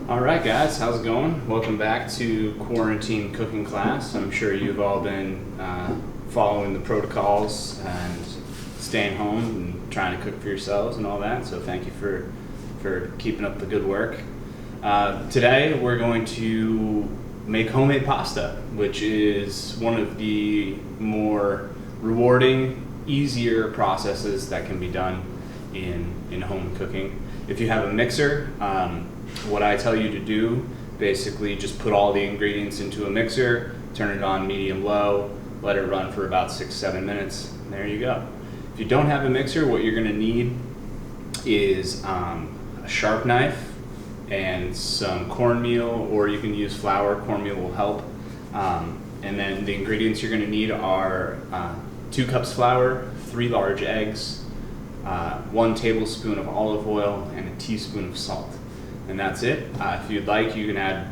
All right, guys, how's it going? Welcome back to quarantine cooking class. I'm sure you've all been following the protocols and staying home and trying to cook for yourselves and all that. So thank you for keeping up the good work. Today we're going to make homemade pasta, which is one of the more rewarding, easier processes that can be done in home cooking. If you have a mixer, what I tell you to do, basically just put all the ingredients into a mixer, turn it on medium-low, let it run for about 6-7 minutes, and there you go. If you don't have a mixer, what you're gonna need is a sharp knife and some cornmeal, or you can use flour. Cornmeal will help. And then the ingredients you're gonna need are 2 cups flour, 3 large eggs, 1 tablespoon of olive oil, and a teaspoon of salt. And that's it. If you'd like, you can add,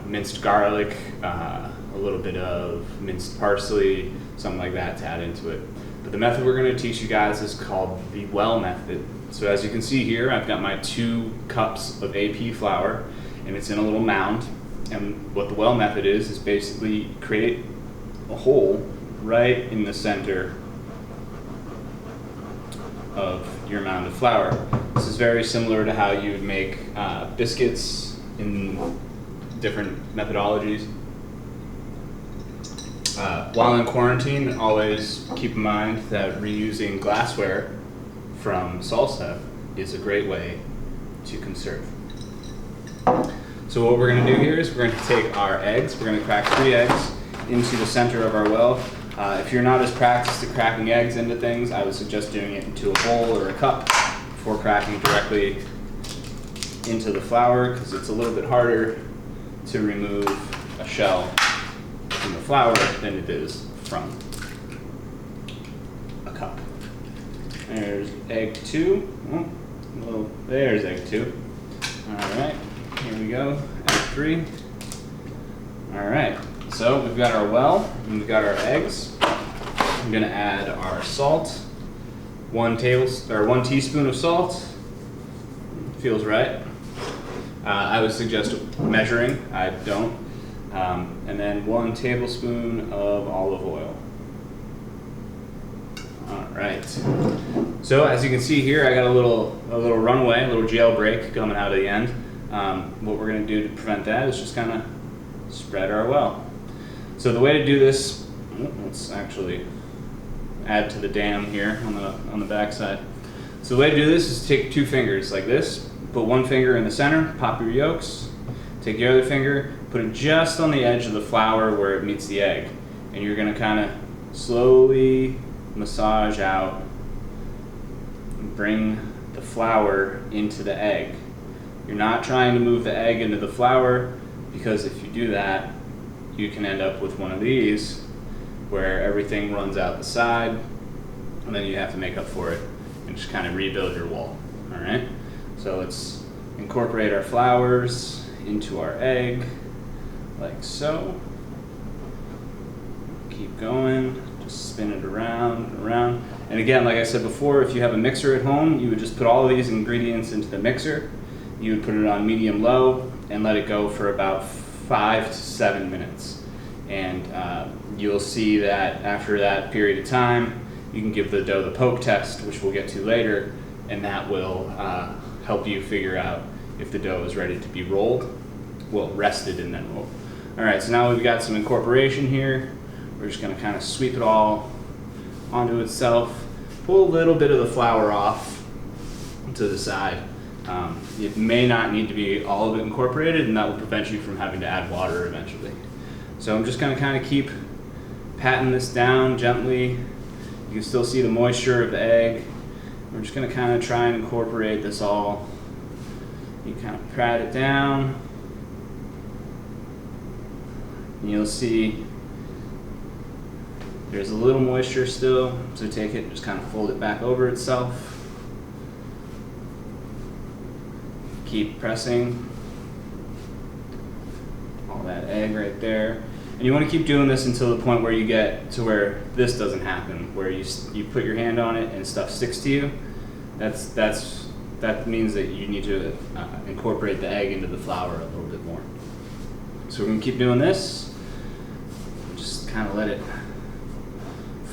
minced garlic, a little bit of minced parsley, something like that to add into it. But the method we're going to teach you guys is called the well method. So as you can see here, I've got my 2 cups of AP flour, and it's in a little mound. And what the well method is basically create a hole right in the center of your mound of flour. This is very similar to how you would make biscuits in different methodologies. While in quarantine, always keep in mind that reusing glassware from salsa is a great way to conserve. So what we're going to do here is we're going to take our eggs, we're going to crack 3 eggs into the center of our well. If you're not as practiced at cracking eggs into things, I would suggest doing it into a bowl or a cup before cracking directly into the flour, because it's a little bit harder to remove a shell from the flour than it is from a cup. There's egg 2. There's egg 2. All right, here we go. Egg 3. All right. So we've got our well, and we've got our eggs. I'm gonna add our salt, 1 teaspoon of salt. Feels right. I would suggest measuring. I don't. And then 1 tablespoon of olive oil. All right. So as you can see here, I got a little runway, a little jailbreak coming out of the end. What we're gonna do to prevent that is just kind of spread our well. So the way to do this, let's actually add to the dam here on the back side. So the way to do this is take 2 fingers like this, put 1 finger in the center, pop your yolks, take the other finger, put it just on the edge of the flour where it meets the egg, and you're gonna kind of slowly massage out and bring the flour into the egg. You're not trying to move the egg into the flour, because if you do that, you can end up with one of these where everything runs out the side, and then you have to make up for it and just kind of rebuild your wall. All right, so let's incorporate our flours into our egg like so. Keep going, just spin it around and around. And again, like I said before, if you have a mixer at home, you would just put all of these ingredients into the mixer. You would put it on medium-low and let it go for about 5 to 7 minutes. And you'll see that after that period of time, you can give the dough the poke test, which we'll get to later, and that will help you figure out if the dough is ready to be rolled. Well, rested and then rolled. All right, so now we've got some incorporation here. We're just gonna kind of sweep it all onto itself. Pull a little bit of the flour off to the side. It may not need to be all of it incorporated, and that will prevent you from having to add water eventually. So I'm just going to kind of keep patting this down gently. You can still see the moisture of the egg. We're just going to kind of try and incorporate this all. You kind of pat it down, and you'll see there's a little moisture still, so take it and just kind of fold it back over itself. Keep pressing all that egg right there. And you want to keep doing this until the point where you get to where this doesn't happen, where you put your hand on it and stuff sticks to you. That's that means that you need to incorporate the egg into the flour a little bit more. So we're gonna keep doing this. Just kind of let it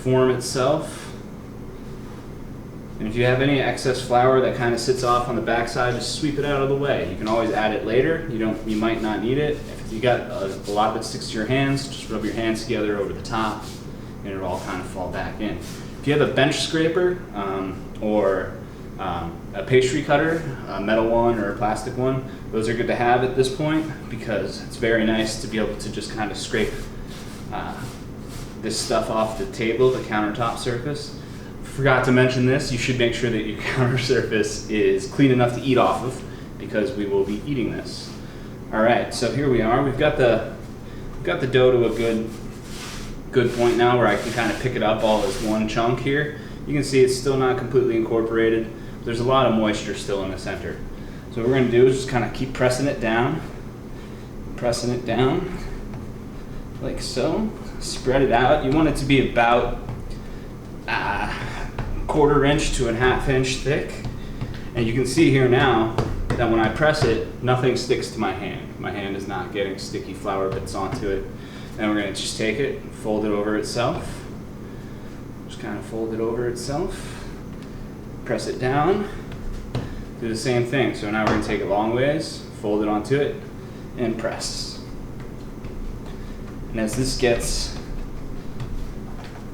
form itself. And if you have any excess flour that kind of sits off on the backside, just sweep it out of the way. You can always add it later. You might not need it. If you got a lot that sticks to your hands, just rub your hands together over the top, and it'll all kind of fall back in. If you have a bench scraper or a pastry cutter, a metal one or a plastic one, those are good to have at this point because it's very nice to be able to just kind of scrape this stuff off the table, the countertop surface. Forgot to mention this, you should make sure that your counter surface is clean enough to eat off of because we will be eating this. All right, so here we are. We've got the dough to a good point now where I can kind of pick it up all as one chunk here. You can see it's still not completely incorporated. There's a lot of moisture still in the center. So what we're gonna do is just kind of keep pressing it down like so. Spread it out. You want it to be about 1/4 inch to a 1/2 inch thick. And you can see here now that when I press it, nothing sticks to my hand. My hand is not getting sticky flour bits onto it. And we're gonna just take it, fold it over itself. Just kind of fold it over itself. Press it down. Do the same thing. So now we're gonna take it long ways, fold it onto it, and press. And as this gets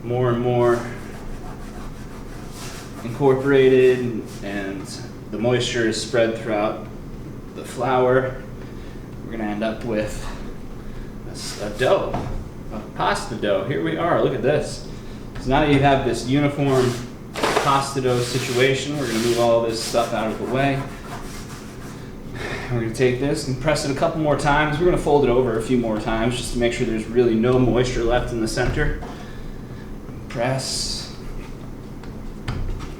more and more incorporated and the moisture is spread throughout the flour, we're gonna end up with a dough, a pasta dough. Here we are, look at this. So now that you have this uniform pasta dough situation, we're gonna move all this stuff out of the way. We're gonna take this and press it a couple more times. We're gonna fold it over a few more times just to make sure there's really no moisture left in the center. Press,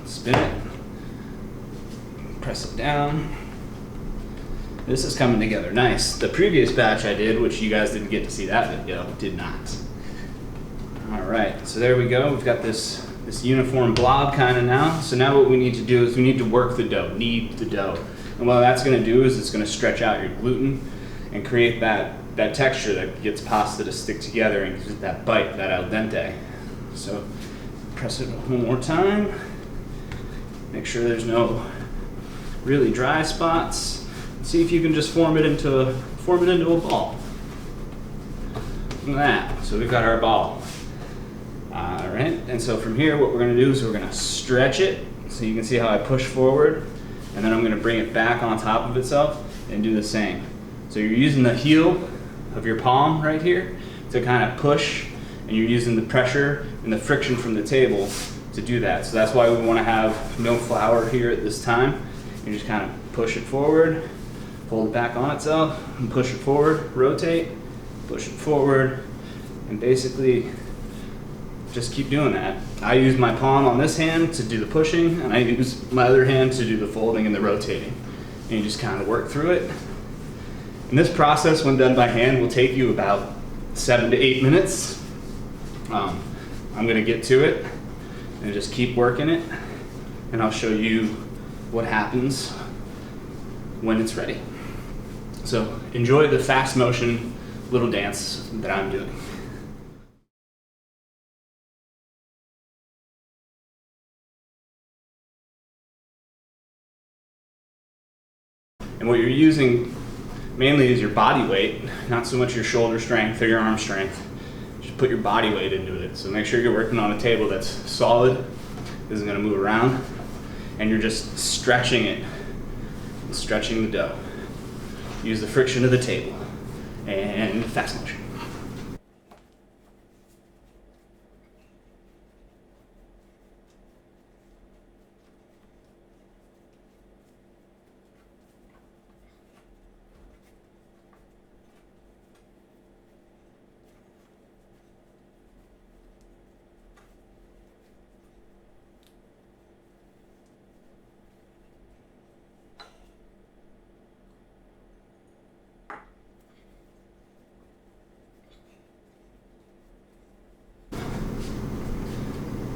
spin it, press it down. This is coming together nice. The previous batch I did, which you guys didn't get to see that video, did not. All right, so there we go. We've got this uniform blob kind of now. So now what we need to do is we need to work the dough, knead the dough. And what that's gonna do is it's gonna stretch out your gluten and create that texture that gets pasta to stick together and gives it that bite, that al dente. So press it one more time. Make sure there's no really dry spots. See if you can just form it into a ball. Look at that. So we've got our ball. All right, and so from here, what we're gonna do is we're gonna stretch it. So you can see how I push forward, and then I'm gonna bring it back on top of itself and do the same. So you're using the heel of your palm right here to kind of push, and you're using the pressure and the friction from the table to do that. So that's why we wanna have no flour here at this time. You just kind of push it forward, fold it back on itself, and push it forward, rotate, push it forward, and basically just keep doing that. I use my palm on this hand to do the pushing, and I use my other hand to do the folding and the rotating. And you just kind of work through it. And this process, when done by hand, will take you about 7 to 8 minutes. I'm gonna get to it and just keep working it, and I'll show you what happens when it's ready. So enjoy the fast motion little dance that I'm doing. And what you're using mainly is your body weight, not so much your shoulder strength or your arm strength. Just put your body weight into it. So make sure you're working on a table that's solid, isn't gonna move around, and you're just stretching it, stretching the dough. Use the friction of the table and fast motion.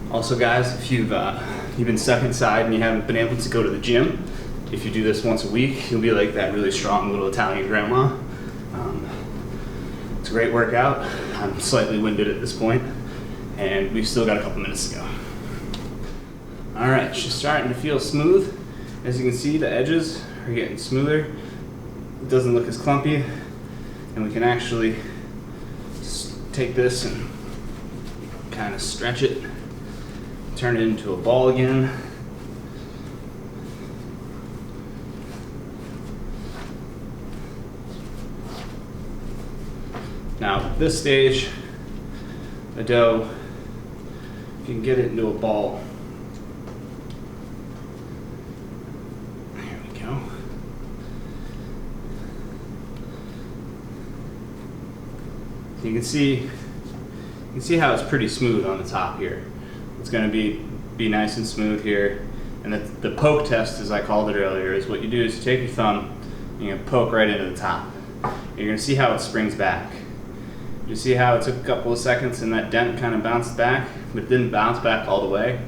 Also guys, if you've been stuck inside and you haven't been able to go to the gym, if you do this once a week, you'll be like that really strong little Italian grandma. It's a great workout. I'm slightly winded at this point, and we've still got a couple minutes to go. All right, she's starting to feel smooth. As you can see, the edges are getting smoother. It doesn't look as clumpy, and we can actually take this and kind of stretch it, turn it into a ball again. Now, at this stage, the dough, if you can get it into a ball. There we go. So you can see how it's pretty smooth on the top here. It's going to be nice and smooth here. And the poke test, as I called it earlier, is what you do is you take your thumb and you poke right into the top. You're going to see how it springs back. You see how it took a couple of seconds and that dent kind of bounced back, but it didn't bounce back all the way.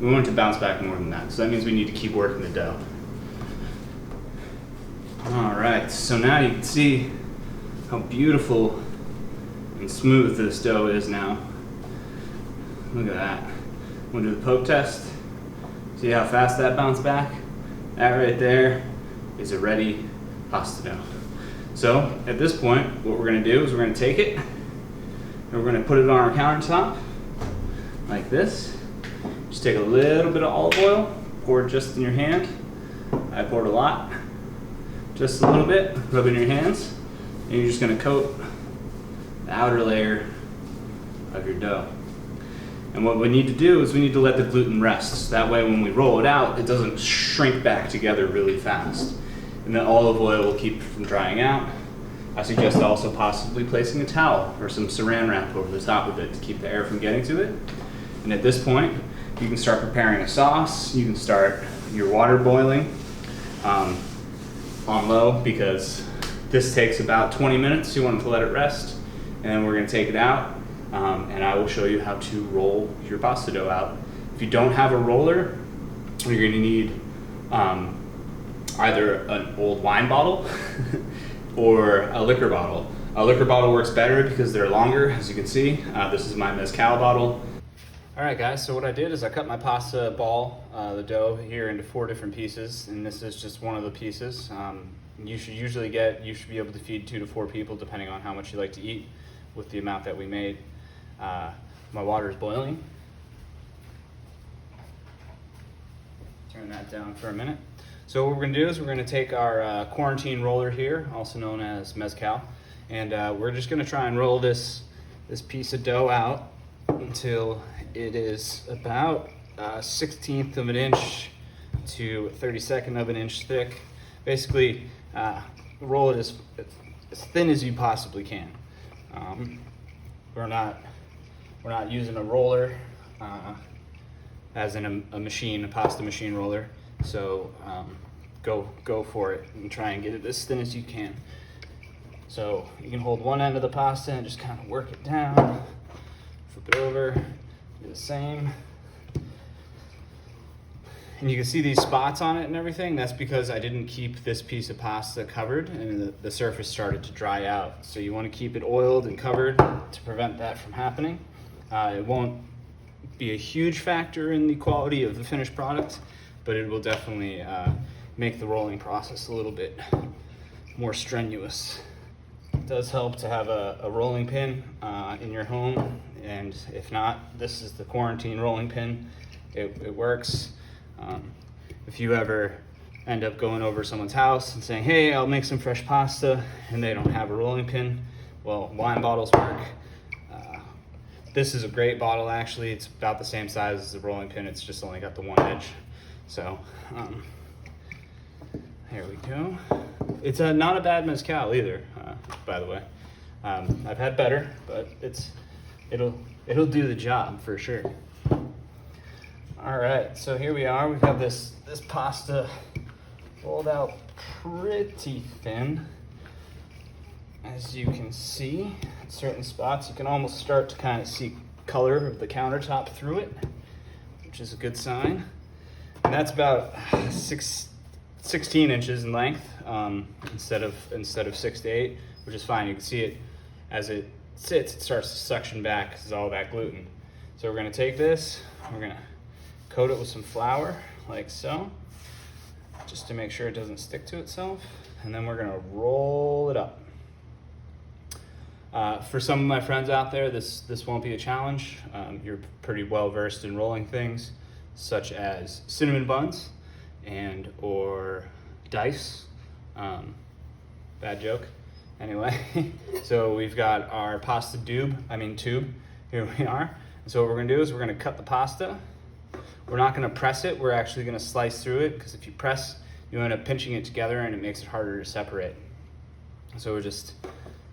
We want it to bounce back more than that, so that means we need to keep working the dough. All right, so now you can see how beautiful and smooth this dough is now. Look at that. We'll do the poke test. See how fast that bounced back? That right there is a ready pasta dough. So at this point, what we're going to do is we're going to take it and we're going to put it on our countertop like this. Just take a little bit of olive oil, pour it just in your hand. I poured a lot, just a little bit, rub it in your hands, and you're just going to coat the outer layer of your dough. And what we need to do is we need to let the gluten rest. That way when we roll it out, it doesn't shrink back together really fast. And the olive oil will keep it from drying out. I suggest also possibly placing a towel or some saran wrap over the top of it to keep the air from getting to it. And at this point, you can start preparing a sauce. You can start your water boiling on low, because this takes about 20 minutes. You want to let it rest, and then we're going to take it out, and I will show you how to roll your pasta dough out. If you don't have a roller, you're going to need either an old wine bottle or a liquor bottle. A liquor bottle works better because they're longer, as you can see. This is my mezcal bottle. All right, guys, so what I did is I cut my pasta ball, the dough here, into 4 different pieces, and this is just one of the pieces. You should be able to feed 2 to 4 people, depending on how much you like to eat, with the amount that we made. My water is boiling. Turn that down for a minute. So what we're going to do is we're going to take our quarantine roller here, also known as mezcal, and we're just going to try and roll this piece of dough out until it is about 1/16 of an inch to 1/32 of an inch thick. Basically, roll it as thin as you possibly can. We're not using a roller, as in a machine, a pasta machine roller. So go for it and try and get it as thin as you can. So you can hold one end of the pasta and just kind of work it down, flip it over, do the same. And you can see these spots on it and everything. That's because I didn't keep this piece of pasta covered and the surface started to dry out. So you want to keep it oiled and covered to prevent that from happening. It won't be a huge factor in the quality of the finished product, but it will definitely make the rolling process a little bit more strenuous. It does help to have a rolling pin in your home, and if not, this is the quarantine rolling pin. It works. If you ever end up going over someone's house and saying, hey, I'll make some fresh pasta, and they don't have a rolling pin, well, wine bottles work. This is a great bottle, actually. It's about the same size as the rolling pin. It's just only got the one edge. So, here we go. It's not a bad mezcal either, by the way. I've had better, but it'll do the job for sure. All right, so here we are. We've got this pasta rolled out pretty thin. As you can see, in certain spots, you can almost start to kind of see color of the countertop through it, which is a good sign. And that's about 16 inches in length instead of 6 to 8, which is fine. You can see it as it sits, it starts to suction back because it's all that gluten. So we're gonna take this, we're gonna coat it with some flour like so, just to make sure it doesn't stick to itself. And then we're gonna roll it up. For some of my friends out there, this won't be a challenge. You're pretty well versed in rolling things such as cinnamon buns and or dice. Bad joke. Anyway, so we've got our pasta tube. Here we are. So what we're gonna do is we're gonna cut the pasta. We're not gonna press it, we're actually gonna slice through it, because if you press, you end up pinching it together and it makes it harder to separate. So we're just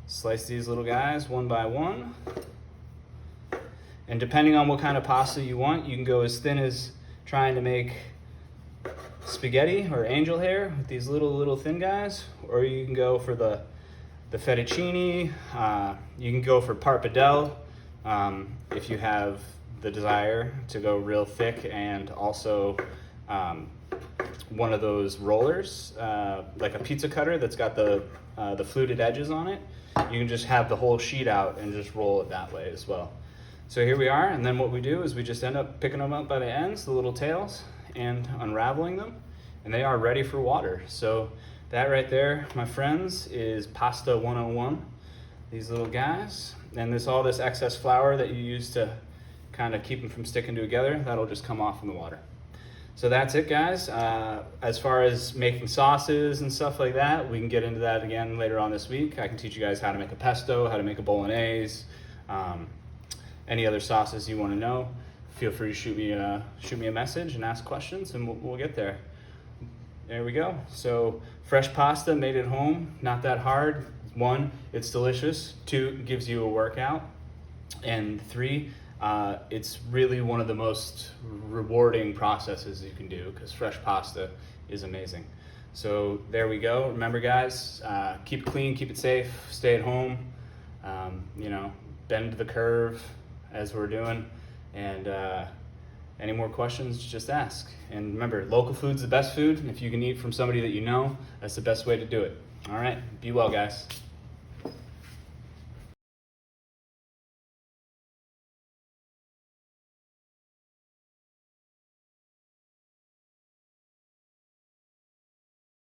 slice these little guys one by one. And depending on what kind of pasta you want, you can go as thin as trying to make spaghetti or angel hair with these little thin guys, or you can go for the fettuccine. You can go for pappardelle if you have the desire to go real thick, and also one of those rollers, like a pizza cutter that's got the fluted edges on it. You can just have the whole sheet out and just roll it that way as well. So here we are, and then what we do is we just end up picking them up by the ends, the little tails, and unraveling them, and they are ready for water. So that right there, my friends, is pasta 101. These little guys, and all this excess flour that you use to kind of keep them from sticking together, that'll just come off in the water. So that's it, guys. As far as making sauces and stuff like that, we can get into that again later on this week. I can teach you guys how to make a pesto, how to make a bolognese, any other sauces you want to know. Feel free to shoot me a message and ask questions, and we'll get there. There we go. So fresh pasta made at home, not that hard. 1, it's delicious. 2, it gives you a workout. And 3, it's really one of the most rewarding processes you can do, because fresh pasta is amazing. So there we go. Remember, guys, keep it clean, keep it safe, stay at home, bend the curve as we're doing. And any more questions, just ask. And remember, local food's the best food. If you can eat from somebody that you know, that's the best way to do it. All right, be well, guys.